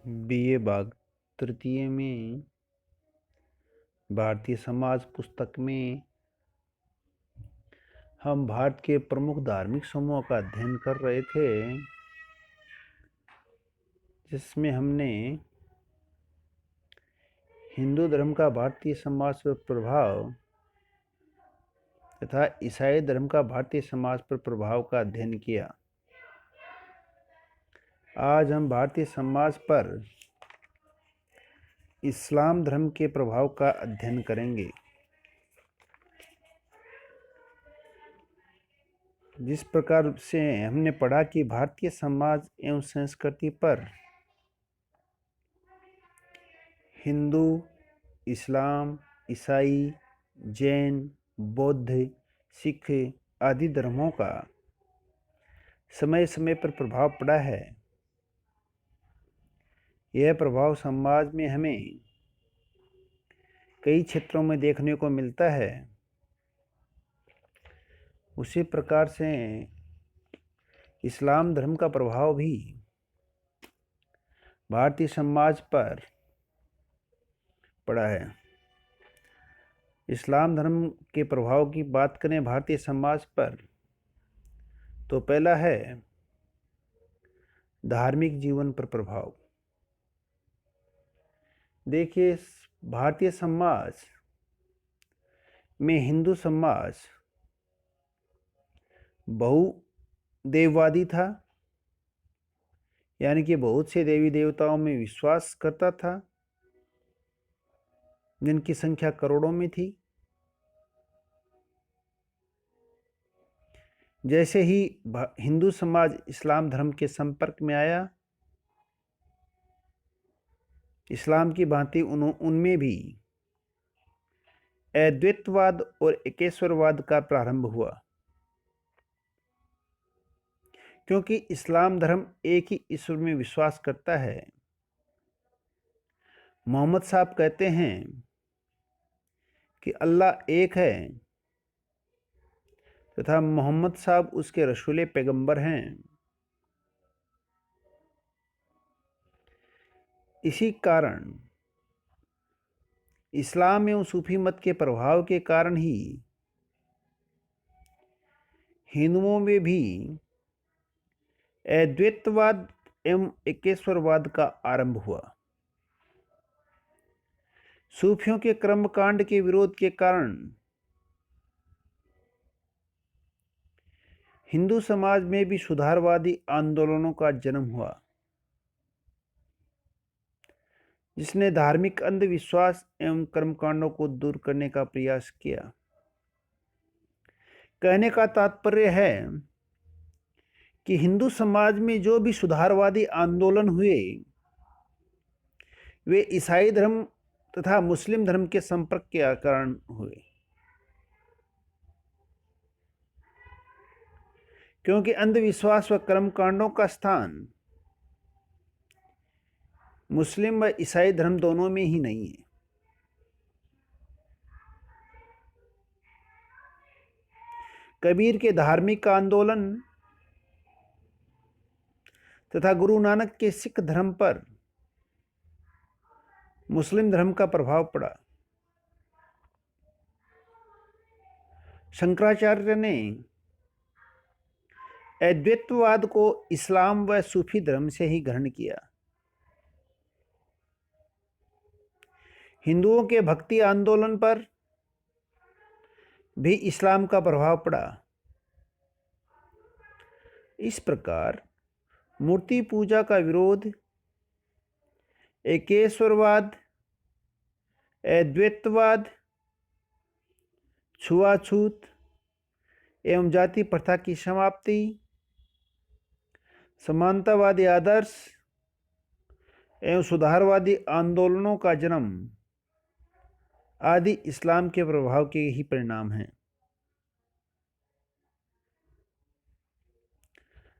BA बाग तृतीय में भारतीय समाज पुस्तक में हम भारत के प्रमुख धार्मिक समूहों का अध्ययन कर रहे थे, जिसमें हमने हिंदू धर्म का भारतीय समाज पर प्रभाव तथा ईसाई धर्म का भारतीय समाज पर प्रभाव का अध्ययन किया। आज हम भारतीय समाज पर इस्लाम धर्म के प्रभाव का अध्ययन करेंगे। जिस प्रकार से हमने पढ़ा कि भारतीय समाज एवं संस्कृति पर हिंदू, इस्लाम, ईसाई, जैन, बौद्ध, सिख आदि धर्मों का समय समय पर प्रभाव पड़ा है। यह प्रभाव समाज में हमें कई क्षेत्रों में देखने को मिलता है। उसी प्रकार से इस्लाम धर्म का प्रभाव भी भारतीय समाज पर पड़ा है। इस्लाम धर्म के प्रभाव की बात करें भारतीय समाज पर, तो पहला है धार्मिक जीवन पर प्रभाव। देखिए, भारतीय समाज में हिंदू समाज बहुदेववादी था, यानी कि बहुत से देवी देवताओं में विश्वास करता था, जिनकी संख्या करोड़ों में थी। जैसे ही हिंदू समाज इस्लाम धर्म के संपर्क में आया, इस्लाम की भांति उनमें भी अद्वैतवाद और एकेश्वरवाद का प्रारंभ हुआ, क्योंकि इस्लाम धर्म एक ही ईश्वर में विश्वास करता है। मोहम्मद साहब कहते हैं कि अल्लाह एक है तथा मोहम्मद साहब उसके रसूले पैगंबर हैं। इसी कारण इस्लाम एवं सूफी मत के प्रभाव के कारण ही हिंदुओं में भी अद्वैतवाद एवं एकेश्वरवाद का आरंभ हुआ। सूफियों के कर्मकांड के विरोध के कारण हिंदू समाज में भी सुधारवादी आंदोलनों का जन्म हुआ, जिसने धार्मिक अंधविश्वास एवं कर्मकांडों को दूर करने का प्रयास किया। कहने का तात्पर्य है कि हिंदू समाज में जो भी सुधारवादी आंदोलन हुए, वे ईसाई धर्म तथा मुस्लिम धर्म के संपर्क के कारण हुए, क्योंकि अंधविश्वास व कर्मकांडों का स्थान मुस्लिम व ईसाई धर्म दोनों में ही नहीं है। कबीर के धार्मिक आंदोलन तथा गुरु नानक के सिख धर्म पर मुस्लिम धर्म का प्रभाव पड़ा। शंकराचार्य ने अद्वैतवाद को इस्लाम व सूफी धर्म से ही ग्रहण किया। हिंदुओं के भक्ति आंदोलन पर भी इस्लाम का प्रभाव पड़ा। इस प्रकार मूर्ति पूजा का विरोध, एकेश्वरवाद, अद्वैतवाद, छुआछूत एवं जाति प्रथा की समाप्ति, समानतावादी आदर्श एवं सुधारवादी आंदोलनों का जन्म आदि इस्लाम के प्रभाव के ही परिणाम हैं।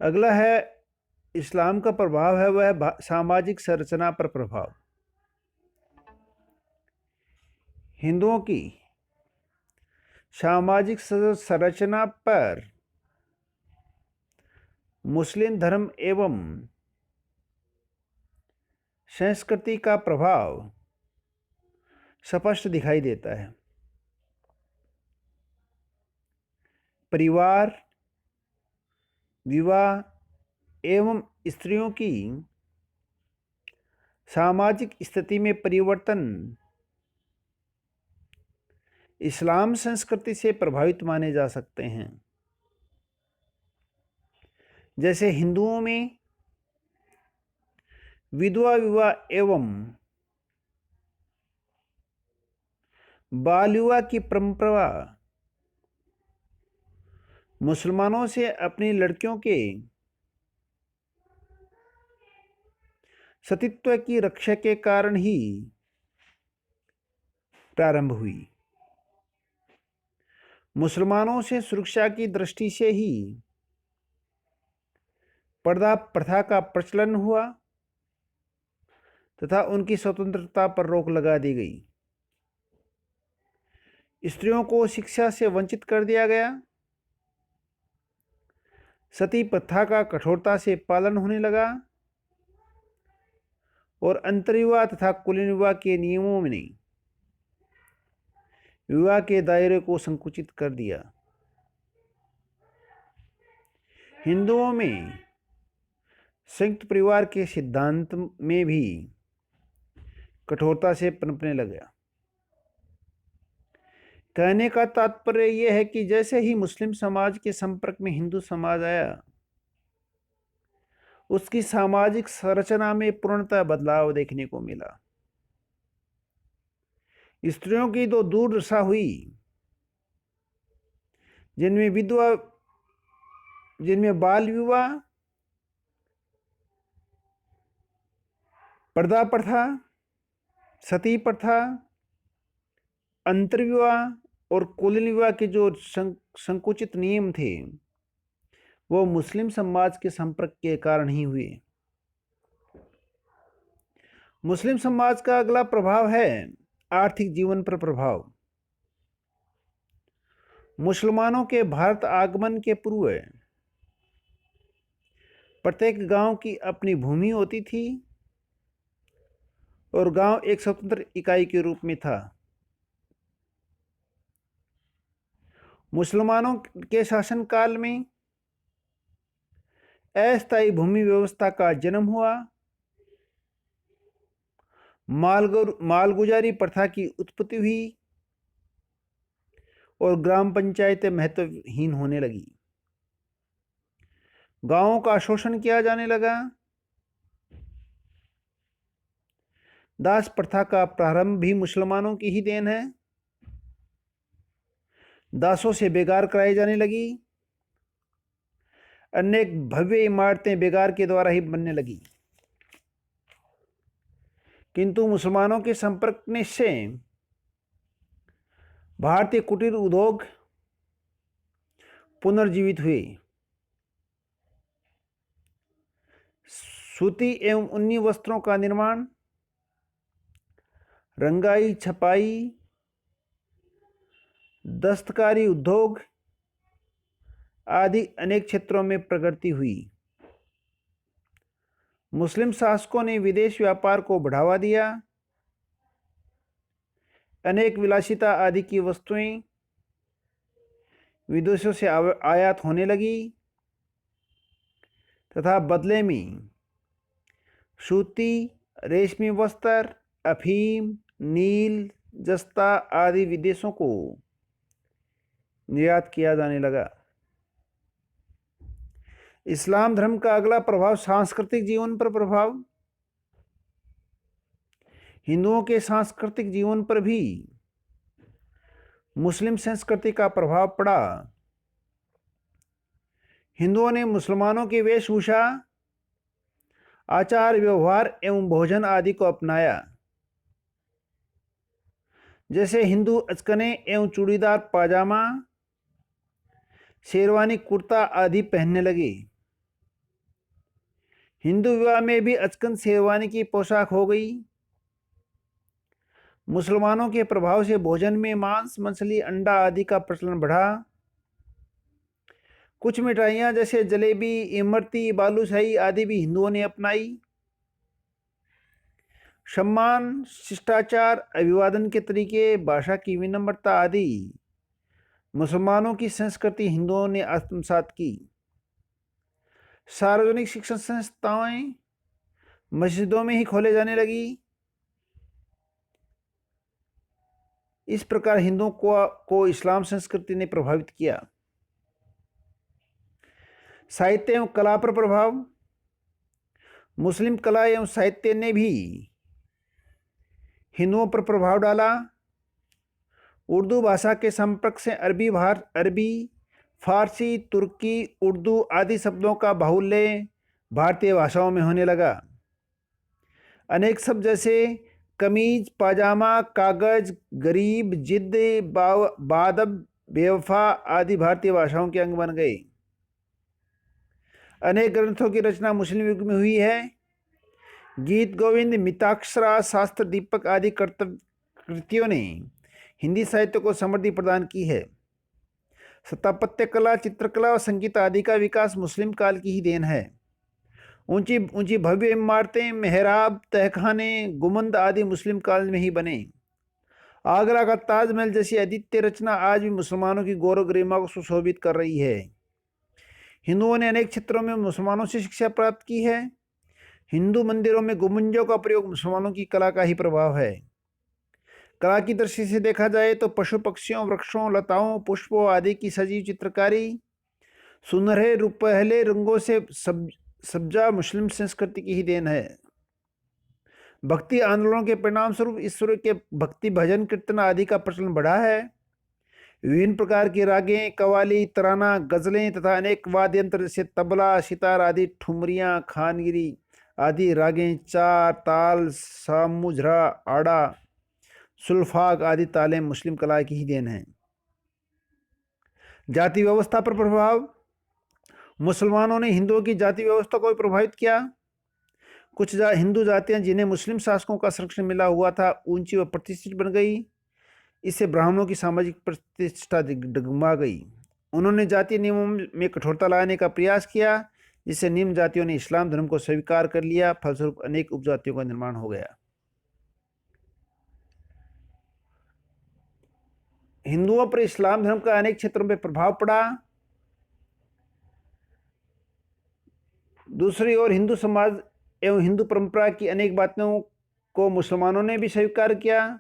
अगला है इस्लाम का प्रभाव है वह सामाजिक संरचना पर प्रभाव। हिंदुओं की सामाजिक संरचना पर मुस्लिम धर्म एवं संस्कृति का प्रभाव स्पष्ट दिखाई देता है। परिवार, विवाह एवं स्त्रियों की सामाजिक स्थिति में परिवर्तन इस्लाम संस्कृति से प्रभावित माने जा सकते हैं। जैसे हिंदुओं में विधवा विवाह एवं बाल विवाह की परंपरा मुसलमानों से अपनी लड़कियों के सतीत्व की रक्षा के कारण ही प्रारंभ हुई। मुसलमानों से सुरक्षा की दृष्टि से ही पर्दा प्रथा का प्रचलन हुआ तथा उनकी स्वतंत्रता पर रोक लगा दी गई। स्त्रियों को शिक्षा से वंचित कर दिया गया। सती प्रथा का कठोरता से पालन होने लगा और अंतर्विवाह तथा कुलीन विवाह के नियमों ने विवाह के दायरे को संकुचित कर दिया। हिंदुओं में संयुक्त परिवार के सिद्धांत में भी कठोरता से पनपने लगा। कहने का तात्पर्य यह है कि जैसे ही मुस्लिम समाज के संपर्क में हिंदू समाज आया, उसकी सामाजिक संरचना में पूर्णतः बदलाव देखने को मिला। स्त्रियों की तो दुर्दशा हुई, जिनमें बाल विवाह, पर्दा प्रथा, सती प्रथा, अंतर्विवाह और कुलीन विवाह के जो संकुचित नियम थे वो मुस्लिम समाज के संपर्क के कारण ही हुए। मुस्लिम समाज का अगला प्रभाव है आर्थिक जीवन पर प्रभाव। मुसलमानों के भारत आगमन के पूर्व प्रत्येक गांव की अपनी भूमि होती थी और गांव एक स्वतंत्र इकाई के रूप में था। मुसलमानों के शासनकाल में अस्थायी भूमि व्यवस्था का जन्म हुआ। मालगुजारी प्रथा की उत्पत्ति हुई और ग्राम पंचायतें महत्वहीन होने लगी। गांवों का शोषण किया जाने लगा। दास प्रथा का प्रारंभ भी मुसलमानों की ही देन है। दासों से बेगार कराई जाने लगी। अनेक भव्य इमारतें बेगार के द्वारा ही बनने लगी। किंतु मुसलमानों के संपर्क से भारतीय कुटीर उद्योग पुनर्जीवित हुए। सूती एवं ऊनी वस्त्रों का निर्माण, रंगाई, छपाई, दस्तकारी उद्योग आदि अनेक क्षेत्रों में प्रगति हुई। मुस्लिम शासकों ने विदेश व्यापार को बढ़ावा दिया। अनेक विलासिता आदि की वस्तुएं विदेशों से आयात होने लगी तथा बदले में सूती, रेशमी वस्त्र, अफीम, नील, जस्ता आदि विदेशों को निर्यात किया जाने लगा। इस्लाम धर्म का अगला प्रभाव सांस्कृतिक जीवन पर प्रभाव। हिंदुओं के सांस्कृतिक जीवन पर भी मुस्लिम संस्कृति का प्रभाव पड़ा। हिंदुओं ने मुसलमानों की वेशभूषा, आचार व्यवहार एवं भोजन आदि को अपनाया। जैसे हिंदू अचकने एवं चूड़ीदार पाजामा, शेरवानी, कुर्ता आदि पहनने लगे। हिंदू विवाह में भी अचकन शेरवानी की पोशाक हो गई। मुसलमानों के प्रभाव से भोजन में मांस, मछली, अंडा आदि का प्रचलन बढ़ा। कुछ मिठाइयाँ जैसे जलेबी, इमरती, बालूशाही आदि भी हिंदुओं ने अपनाई। सम्मान, शिष्टाचार, अभिवादन के तरीके, भाषा की विनम्रता आदि मुसलमानों की संस्कृति हिंदुओं ने आत्मसात की। सार्वजनिक शिक्षण संस्थाएं मस्जिदों में ही खोले जाने लगी। इस प्रकार हिंदुओं को इस्लाम संस्कृति ने प्रभावित किया। साहित्य एवं कला पर प्रभाव। मुस्लिम कला एवं साहित्य ने भी हिंदुओं पर प्रभाव डाला। उर्दू भाषा के संपर्क से अरबी, फारसी, तुर्की, उर्दू आदि शब्दों का बाहुल्य भारतीय भाषाओं में होने लगा। अनेक शब्द जैसे कमीज, पाजामा, कागज, गरीब, जिद, बादब, बेवफा आदि भारतीय भाषाओं के अंग बन गए। अनेक ग्रंथों की रचना मुस्लिम युग में हुई है। गीत गोविंद, मिताक्षरा, शास्त्र दीपक आदि कृतियों ने हिंदी साहित्य को समृद्धि प्रदान की है। स्थापत्य कला, चित्रकला और संगीत आदि का विकास मुस्लिम काल की ही देन है। ऊंची ऊंची भव्य इमारतें, मेहराब, तहखाने, गुंबद आदि मुस्लिम काल में ही बने। आगरा का ताजमहल जैसी अद्वितीय रचना आज भी मुसलमानों की गौरव गरिमा को सुशोभित कर रही है। हिंदुओं ने अनेक क्षेत्रों में मुसलमानों से शिक्षा प्राप्त की है। हिंदू मंदिरों में गुंबजों का प्रयोग मुसलमानों की कला का ही प्रभाव है। कला की दृष्टि से देखा जाए तो पशु पक्षियों, वृक्षों, लताओं, पुष्पों आदि की सजीव चित्रकारी, सुनहरे रुपहले रंगों से सब्जा मुस्लिम संस्कृति की ही देन है। भक्ति आंदोलनों के परिणाम स्वरूप ईश्वर के भक्ति भजन कीर्तन आदि का प्रचलन बढ़ा है। विभिन्न प्रकार की रागें, कवाली, तराना, गजलें तथा अनेक वाद्य यंत्र जैसे तबला, सितार आदि, ठुमरियां, खानगिरी आदि रागें, चार ताल, सामुझरा, आड़ा, सुल्फाग आदि तालें मुस्लिम कला की ही देन है। जाति व्यवस्था पर प्रभाव। मुसलमानों ने हिंदुओं की जाति व्यवस्था को भी प्रभावित किया। कुछ हिंदू जातियां जिन्हें मुस्लिम शासकों का संरक्षण मिला हुआ था ऊंची व प्रतिष्ठित बन गई। इससे ब्राह्मणों की सामाजिक प्रतिष्ठा डगमगा गई। उन्होंने जातीय नियमों में कठोरता लाने का प्रयास किया, जिससे निम्न जातियों ने इस्लाम धर्म को स्वीकार कर लिया। फलस्वरूप अनेक उपजातियों का निर्माण हो गया। हिंदुओं पर इस्लाम धर्म का अनेक क्षेत्रों में प्रभाव पड़ा। दूसरी ओर हिंदू समाज एवं हिंदू परंपरा की अनेक बातों को मुसलमानों ने भी स्वीकार किया।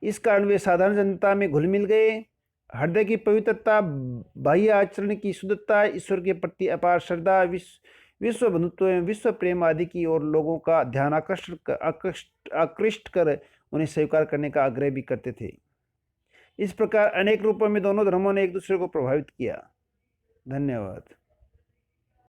इस कारण वे साधारण जनता में घुल मिल गए। हृदय की पवित्रता, बाह्य आचरण की शुद्धता, ईश्वर के प्रति अपार श्रद्धा, विश्व बंधुत्व एवं विश्व प्रेम आदि की ओर लोगों का ध्यान आकृष्ट कर उन्हें स्वीकार करने का आग्रह भी करते थे। इस प्रकार अनेक रूपों में दोनों धर्मों ने एक दूसरे को प्रभावित किया। धन्यवाद।